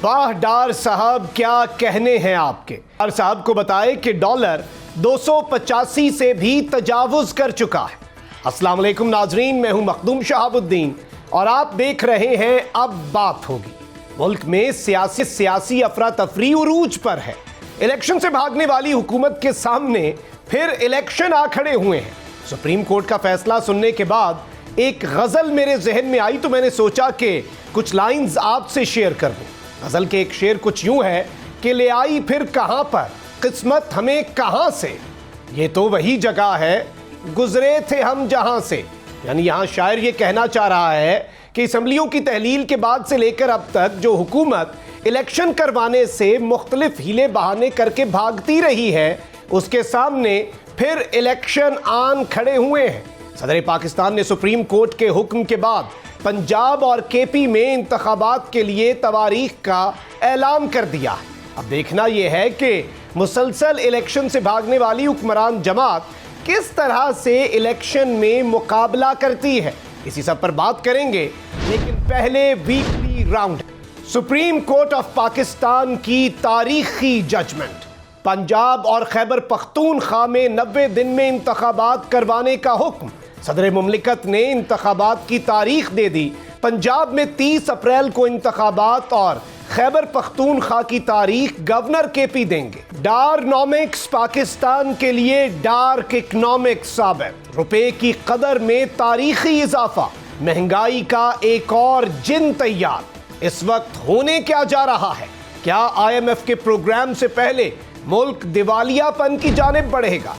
واہ ڈار صاحب کیا کہنے ہیں آپ کے. ڈار صاحب کو بتائے کہ ڈالر 285 سے بھی تجاوز کر چکا ہے. السلام علیکم ناظرین، میں ہوں مخدوم شہاب الدین اور آپ دیکھ رہے ہیں اب بات ہوگی. ملک میں سیاسی افراتفری عروج پر ہے. الیکشن سے بھاگنے والی حکومت کے سامنے پھر الیکشن آ کھڑے ہوئے ہیں. سپریم کورٹ کا فیصلہ سننے کے بعد ایک غزل میرے ذہن میں آئی تو میں نے سوچا کہ کچھ لائنز آپ سے شیئر کر دوں. غزل کے ایک شعر کچھ یوں ہے کہ لے آئی پھر کہاں پر قسمت ہمیں کہاں سے، یہ تو وہی جگہ ہے گزرے تھے ہم جہاں سے. یعنی یہاں شاعر یہ کہنا چاہ رہا ہے کہ اسمبلیوں کی تحلیل کے بعد سے لے کر اب تک جو حکومت الیکشن کروانے سے مختلف ہیلے بہانے کر کے بھاگتی رہی ہے، اس کے سامنے پھر الیکشن آن کھڑے ہوئے ہیں. صدر پاکستان نے سپریم کورٹ کے حکم کے بعد پنجاب اور کے پی میں انتخابات کے لیے تواریخ کا اعلان کر دیا ہے. اب دیکھنا یہ ہے کہ مسلسل الیکشن سے بھاگنے والی حکمران جماعت کس طرح سے الیکشن میں مقابلہ کرتی ہے. اسی سب پر بات کریں گے، لیکن پہلے weekly round. Supreme court of Pakistan کی تاریخی ججمنٹ. پنجاب اور خیبر پختونخوا میں 90 دن میں انتخابات کروانے کا حکم. صدر مملکت نے انتخابات کی تاریخ دے دی. پنجاب میں 30 اپریل کو انتخابات اور خیبر پختونخوا کی تاریخ گورنر کے پی دیں گے. ڈارنامکس پاکستان کے لیے ڈارک اکنامکس ثابت. روپے کی قدر میں تاریخی اضافہ. مہنگائی کا ایک اور جن تیار. اس وقت ہونے کیا جا رہا ہے؟ کیا آئی ایم ایف کے پروگرام سے پہلے ملک دیوالیہ پن کی جانب بڑھے گا؟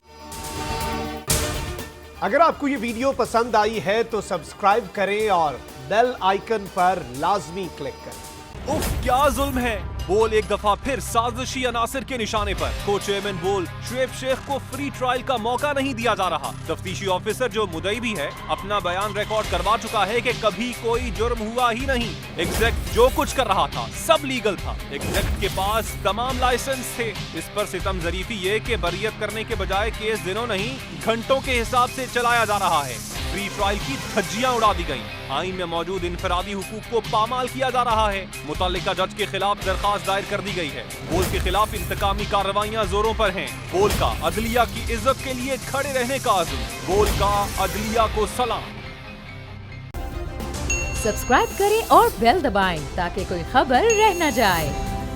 اگر آپ کو یہ ویڈیو پسند آئی ہے تو سبسکرائب کریں اور بیل آئیکن پر لازمی کلک کریں. اف کیا ظلم ہے. بول ایک دفعہ پھر سازشی عناصر کے نشانے پر. کو چیئرمین بول شعیب شیخ کو فری ٹرائل کا موقع نہیں دیا جا رہا. تفتیشی آفیسر جو مدعی بھی ہے اپنا بیان ریکارڈ کروا چکا ہے کہ کبھی کوئی جرم ہوا ہی نہیں. ایگزیکٹ جو کچھ کر رہا تھا سب لیگل تھا. ایگزیکٹ کے پاس تمام لائسنس تھے. اس پر ستم ظریفی یہ کہ بریت کرنے کے بجائے کیس دنوں نہیں گھنٹوں کے حساب سے چلایا جا رہا ہے. فری ٹرائل کی دھجیاں اڑا دی گئیں. آئین میں موجود انفرادی حقوق کو پامال کیا جا رہا ہے. متعلقہ جج کے خلاف درخواست دائر کر دی گئی ہے. بول کے خلاف انتقامی کارروائیاں زوروں پر ہیں. بول کا عدلیہ کی عزت کے لیے کھڑے رہنے کا عزم. بول کا عدلیہ کو سلام. سبسکرائب کریں اور بیل دبائیں تاکہ کوئی خبر رہ نہ جائے.